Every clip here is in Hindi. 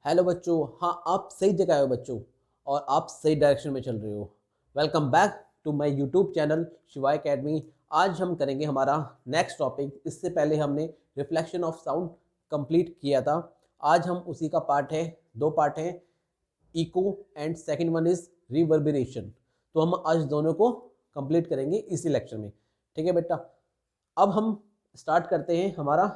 हेलो बच्चों। हाँ, आप सही जगह हो बच्चों, और आप सही डायरेक्शन में चल रहे हो। Welcome back to my YouTube channel Shivay academy. आज हम करेंगे हमारा नेक्स्ट टॉपिक। इससे पहले हमने रिफ्लेक्शन ऑफ साउंड कंप्लीट किया था। आज हम उसी का पार्ट है, दो पार्ट हैं, echo and second one is reverberation. तो हम आज दोनों को कंप्लीट करेंगे इसी लेक्चर में। ठीक है बेटा, अब हम स्टार्ट करते हैं हमारा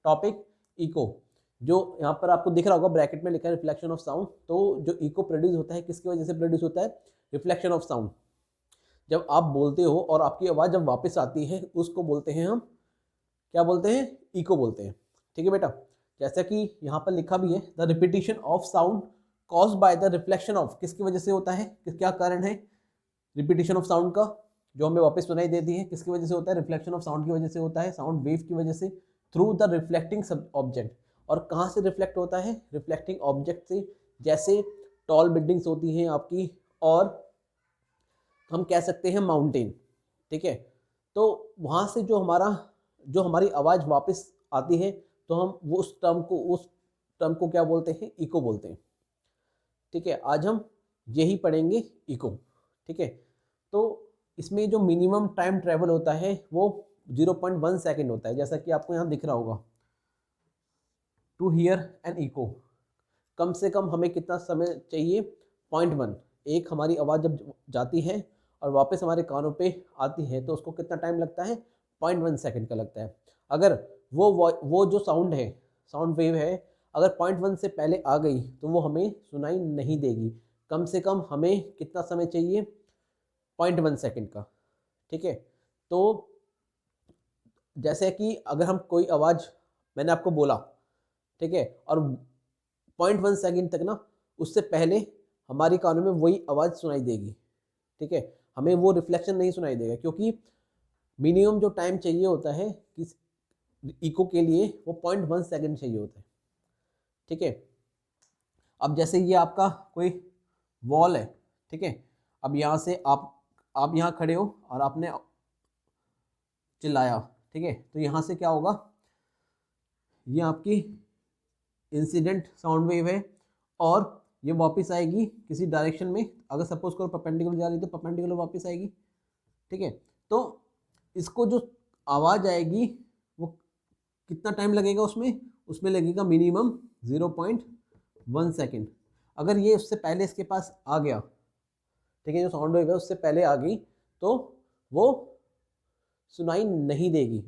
टॉपिक इको। जो यहाँ पर आपको दिख रहा होगा ब्रैकेट में लिखा है रिफ्लेक्शन ऑफ साउंड। तो जो इको प्रोड्यूस होता है किसकी वजह से प्रोड्यूस होता है? Reflection of sound. जब आप बोलते हो और आपकी आवाज़ जब वापस आती है उसको बोलते हैं हम, क्या बोलते हैं? इको बोलते हैं। ठीक है बेटा, जैसा कि यहाँ पर लिखा भी है, the repetition of sound caused by the reflection of, किसकी वजह से होता है, क्या कारण है रिपीटिशन ऑफ साउंड का जो हमें वापस सुनाई देती है? किसकी वजह से होता है? रिफ्लेक्शन ऑफ साउंड की वजह से होता है, साउंड वेव की वजह से, थ्रू द रिफ्लेक्टिंग सब ऑब्जेक्ट। और कहाँ से रिफ्लेक्ट होता है? रिफ्लेक्टिंग ऑब्जेक्ट से। जैसे टॉल बिल्डिंग्स होती हैं आपकी, और हम कह सकते हैं माउंटेन। ठीक है, तो वहाँ से जो हमारी आवाज़ वापस आती है, तो हम वो उस टर्म को क्या बोलते हैं? इको बोलते हैं। ठीक है, आज हम यही पढ़ेंगे, इको। ठीक है, तो इसमें जो मिनिमम टाइम ट्रेवल होता है वो 0.1 सेकेंड होता है, जैसा कि आपको यहाँ दिख रहा होगा। टू हियर एन इको, कम से कम हमें कितना समय चाहिए? 0.1। एक हमारी आवाज़ जब जाती है और वापस हमारे कानों पे आती है तो उसको कितना टाइम लगता है? 0.1 सेकेंड का लगता है। अगर वो जो साउंड है, साउंड वेव है, अगर 0.1 से पहले आ गई तो वो हमें सुनाई नहीं देगी। कम से कम हमें कितना समय चाहिए? 0.1 सेकेंड का। ठीक है, तो जैसे कि अगर हम कोई आवाज़, मैंने आपको बोला, ठीक है, और 0.1 सेकेंड तक ना, उससे पहले हमारी कानों में वही आवाज़ सुनाई देगी। ठीक है, हमें वो रिफ्लेक्शन नहीं सुनाई देगा, क्योंकि मिनिमम जो टाइम चाहिए होता है किस इको के लिए, वो 0.1 सेकेंड चाहिए होता है। ठीक है, अब जैसे ये आपका कोई वॉल है। ठीक है, अब यहाँ से आप यहाँ खड़े हो और आपने चिल्लाया। ठीक है, तो यहाँ से क्या होगा? ये आपकी इंसिडेंट साउंड वेव है, और ये वापस आएगी किसी डायरेक्शन में। अगर सपोज करो परपेंडिकुलर जा रही तो परपेंडिकुलर वापस आएगी। ठीक है, तो इसको जो आवाज़ आएगी वो कितना टाइम लगेगा? उसमें लगेगा मिनिमम 0.1 सेकेंड। अगर ये उससे पहले इसके पास आ गया, ठीक है, जो साउंड वेव है उससे पहले आ गई, तो वो सुनाई नहीं देगी।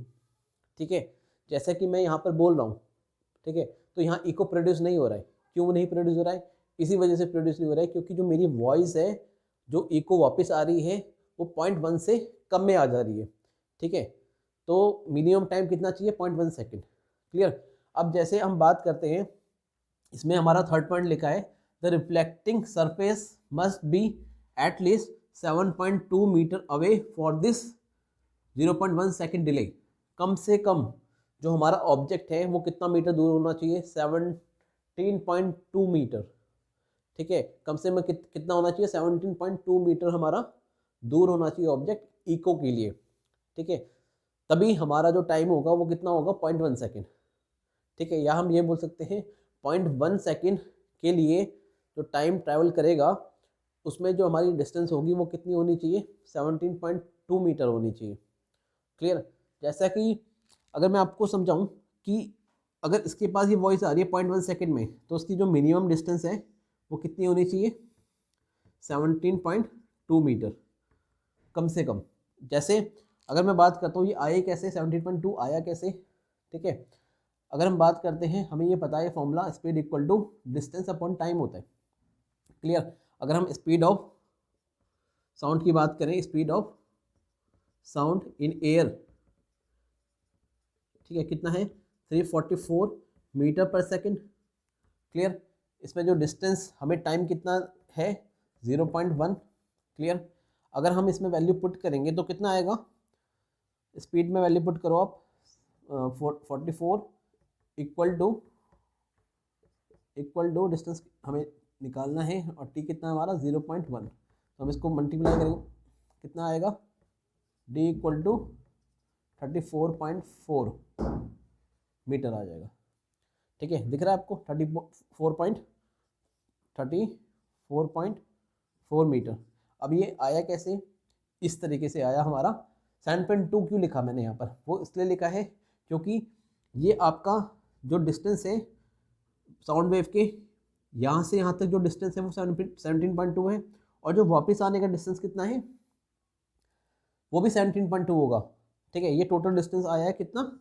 ठीक है, जैसे कि मैं यहाँ पर बोल रहा हूँ, ठीक है, तो यहाँ इको प्रोड्यूस नहीं हो रहा है। क्यों नहीं प्रोड्यूस हो रहा है? इसी वजह से प्रोड्यूस नहीं हो रहा है क्योंकि जो मेरी वॉइस है, जो इको वापस आ रही है, वो 0.1 से कम में आ जा रही है। ठीक है, तो मिनिमम टाइम कितना चाहिए? 0.1 सेकेंड। क्लियर? अब जैसे हम बात करते हैं, इसमें हमारा थर्ड पॉइंट लिखा है, the reflecting surface must be at least 7.2 metre away for this 0.1 second delay. कम से कम जो हमारा ऑब्जेक्ट है वो कितना मीटर दूर होना चाहिए? 17.2 मीटर। ठीक है, कम से कम कितना होना चाहिए? 17.2 मीटर हमारा दूर होना चाहिए ऑब्जेक्ट इको के लिए। ठीक है, तभी हमारा जो टाइम होगा वो कितना होगा? 0.1 सेकेंड। ठीक है, या हम ये बोल सकते हैं 0.1 सेकेंड के लिए जो टाइम ट्रैवल करेगा, उसमें जो हमारी डिस्टेंस होगी वो कितनी होनी चाहिए? 17.2 मीटर होनी चाहिए। क्लियर? जैसा कि अगर मैं आपको समझाऊं कि अगर इसके पास ये वॉइस आ रही है 0.1 सेकेंड में, तो उसकी जो मिनिमम डिस्टेंस है वो कितनी होनी चाहिए? 17.2 मीटर कम से कम। जैसे अगर मैं बात करता हूँ ये आए कैसे, 17.2 आया कैसे? ठीक है, अगर हम बात करते हैं, हमें ये पता है formula, speed equal to distance upon time होता है। क्लियर? अगर हम स्पीड ऑफ साउंड की बात करें, speed of sound in air, ठीक है, कितना है? 344 मीटर पर सेकेंड। क्लियर? इसमें जो डिस्टेंस, हमें टाइम कितना है? 0.1। क्लियर? अगर हम इसमें वैल्यू पुट करेंगे तो कितना आएगा? स्पीड में वैल्यू पुट करो आप, 44 इक्वल टू डिस्टेंस हमें निकालना है, और टी कितना हमारा? 0.1। तो हम इसको मल्टीप्लाई करेंगे, कितना आएगा? डी इक्वल टू 34.4 मीटर आ जाएगा। ठीक है, दिख रहा है आपको? 34 34.4 मीटर। अब ये आया कैसे, इस तरीके से आया हमारा। 7.2 क्यों लिखा मैंने यहाँ पर, वो इसलिए लिखा है क्योंकि ये आपका जो डिस्टेंस है साउंड वेव के यहाँ से यहाँ तक जो डिस्टेंस है वो 17.2 है, और जो वापस आने का डिस्टेंस कितना है वो भी 17.2 होगा। ठीक है, ये टोटल डिस्टेंस आया है कितना,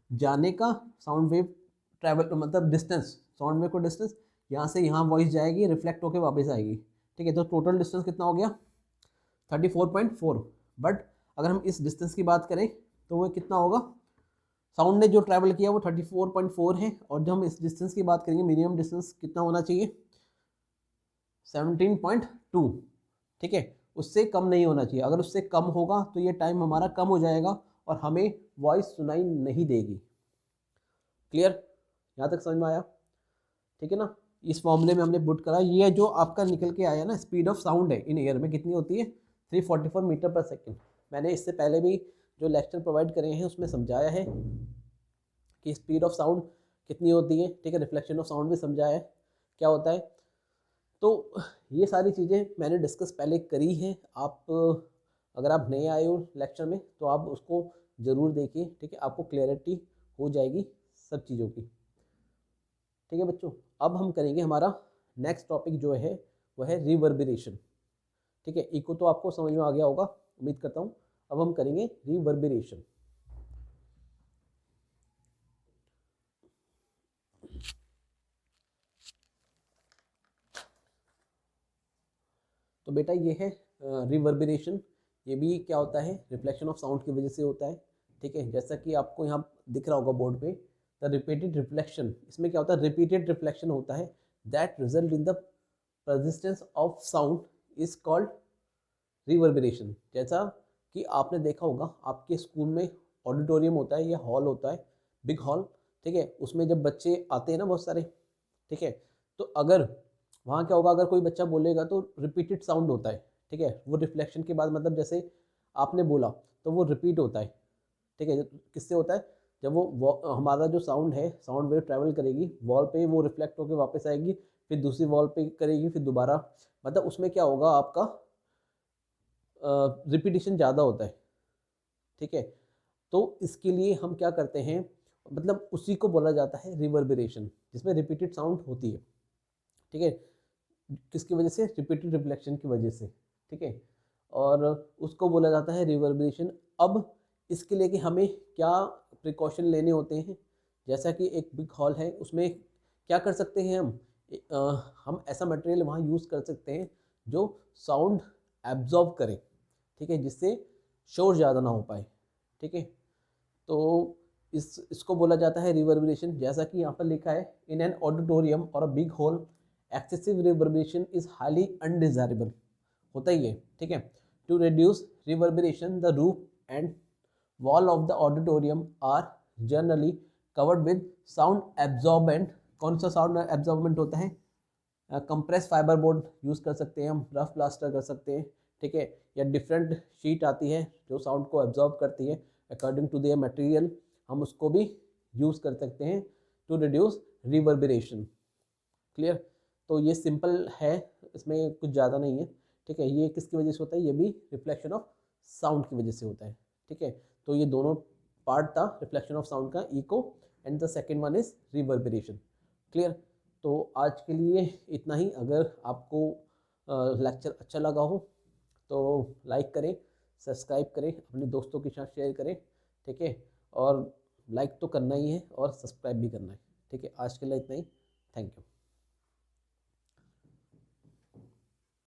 जाने का साउंड वेव ट्रैवल मतलब डिस्टेंस, साउंड वेव को डिस्टेंस, यहाँ से यहाँ वॉइस जाएगी, रिफ्लेक्ट होकर वापस आएगी। ठीक है, तो टोटल डिस्टेंस कितना हो गया 34.4। बट अगर हम इस डिस्टेंस की बात करें तो वो कितना होगा, साउंड ने जो ट्रैवल किया वो 34.4 है, और जब हम इस डिस्टेंस की बात करेंगे मिनिमम डिस्टेंस कितना होना चाहिए 17.2। ठीक है, उससे कम नहीं होना चाहिए, अगर उससे कम होगा तो ये टाइम हमारा कम हो जाएगा और हमें वॉइस सुनाई नहीं देगी। क्लियर, यहाँ तक समझ में आया? ठीक है ना, इस फॉर्मूले में हमने पुट करा, ये जो आपका निकल के आया ना स्पीड ऑफ साउंड है इन एयर में कितनी होती है 344 मीटर पर सेकेंड। मैंने इससे पहले भी जो लेक्चर प्रोवाइड करे हैं उसमें समझाया है कि स्पीड ऑफ साउंड कितनी होती है। ठीक है, रिफ्लेक्शन ऑफ साउंड भी समझाया है क्या होता है। तो ये सारी चीज़ें मैंने डिस्कस पहले करी हैं। आप अगर आप नए आए हो लेक्चर में तो आप उसको ज़रूर देखिए। ठीक है, आपको क्लैरिटी हो जाएगी सब चीज़ों की। ठीक है बच्चों, अब हम करेंगे हमारा नेक्स्ट टॉपिक जो है वो है रिवर्बरेशन। ठीक है, इको तो आपको समझ में आ गया होगा उम्मीद करता हूँ। अब हम करेंगे रिवर्बरेशन। तो बेटा ये है रिवर्बरेशन, ये भी क्या होता है रिफ्लेक्शन ऑफ साउंड की वजह से होता है। ठीक है, जैसा कि आपको यहाँ दिख रहा होगा बोर्ड पे, द रिपीटेड रिफ्लेक्शन, इसमें क्या होता है रिपीटेड रिफ्लेक्शन होता है that result in the persistence of sound is called reverberation. जैसा कि आपने देखा होगा आपके स्कूल में ऑडिटोरियम होता है या हॉल होता है, बिग हॉल। ठीक है, उसमें जब बच्चे आते हैं ना बहुत सारे, ठीक है, तो अगर वहाँ क्या होगा, अगर कोई बच्चा बोलेगा तो रिपीटेड साउंड होता है। ठीक है, वो रिफ्लेक्शन के बाद मतलब जैसे आपने बोला तो वो रिपीट होता है। ठीक है, किससे होता है, जब वो हमारा जो साउंड है साउंड वेव ट्रैवल करेगी वॉल पे, वो रिफ्लेक्ट होकर वापस आएगी, फिर दूसरी वॉल पे करेगी, फिर दोबारा, मतलब उसमें क्या होगा आपका रिपीटिशन ज़्यादा होता है। ठीक है, तो इसके लिए हम क्या करते हैं, मतलब उसी को बोला जाता है रिवर्बरेशन, जिसमें रिपीटेड साउंड होती है। ठीक है, किसकी वजह से, रिपीटेड रिफ्लेक्शन की वजह से। ठीक है, और उसको बोला जाता है रिवर्बरेशन। अब इसके लिए कि हमें क्या प्रिकॉशन लेने होते हैं, जैसा कि एक बिग हॉल है उसमें क्या कर सकते हैं हम ऐसा मटेरियल वहाँ यूज़ कर सकते हैं जो साउंड एब्जॉर्ब करे। ठीक है, जिससे शोर ज़्यादा ना हो पाए। ठीक है, तो इसको बोला जाता है रिवर्बरेशन। जैसा कि यहाँ पर लिखा है, इन एन ऑडिटोरियम और a big hall excessive reverberation is highly undesirable, होता ही है। ठीक है, to reduce reverberation the roof and wall of the auditorium are generally covered with sound absorbent. कौन सा साउंड एब्जॉर्बेंट होता है, कंप्रेस फाइबर बोर्ड यूज़ कर सकते हैं हम, रफ प्लास्टर कर सकते हैं। ठीक है, या डिफरेंट शीट आती है जो साउंड को एब्जॉर्ब करती है अकॉर्डिंग टू देयर मटेरियल, हम उसको भी यूज़ कर सकते हैं टू रिड्यूस रिवर्बरेशन। क्लियर, तो ये सिंपल है, इसमें कुछ ज़्यादा नहीं है। ठीक है, ये किसकी वजह से होता है, ये भी रिफ्लेक्शन ऑफ साउंड की वजह से होता है। ठीक है, तो ये दोनों पार्ट था रिफ्लेक्शन ऑफ साउंड का, echo and the second one is reverberation. Clear, तो आज के लिए इतना ही। अगर आपको लेक्चर अच्छा लगा हो तो लाइक करें, सब्सक्राइब करें, अपने दोस्तों के साथ शेयर करें। ठीक है, और लाइक तो करना ही है और सब्सक्राइब भी करना है। ठीक है, आज के लिए इतना ही। Thank you.